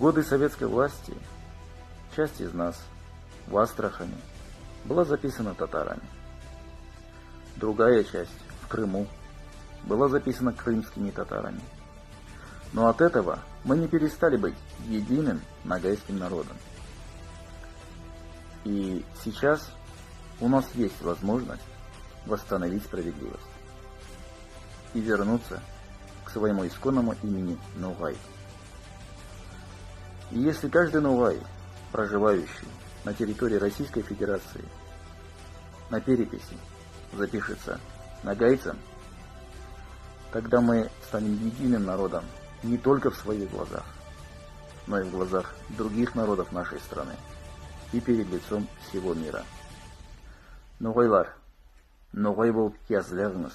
В годы советской власти часть из нас в Астрахани была записана татарами. Другая часть в Крыму была записана крымскими татарами. Но от этого мы не перестали быть единым ногайским народом. И сейчас у нас есть возможность восстановить справедливость и вернуться к своему исконному имени Ногай. И если каждый ногай, проживающий на территории Российской Федерации, на переписи запишется ногайцем, тогда мы станем единым народом не только в своих глазах, но и в глазах других народов нашей страны и перед лицом всего мира. Ногайлар, ногай болып киязларыңыз.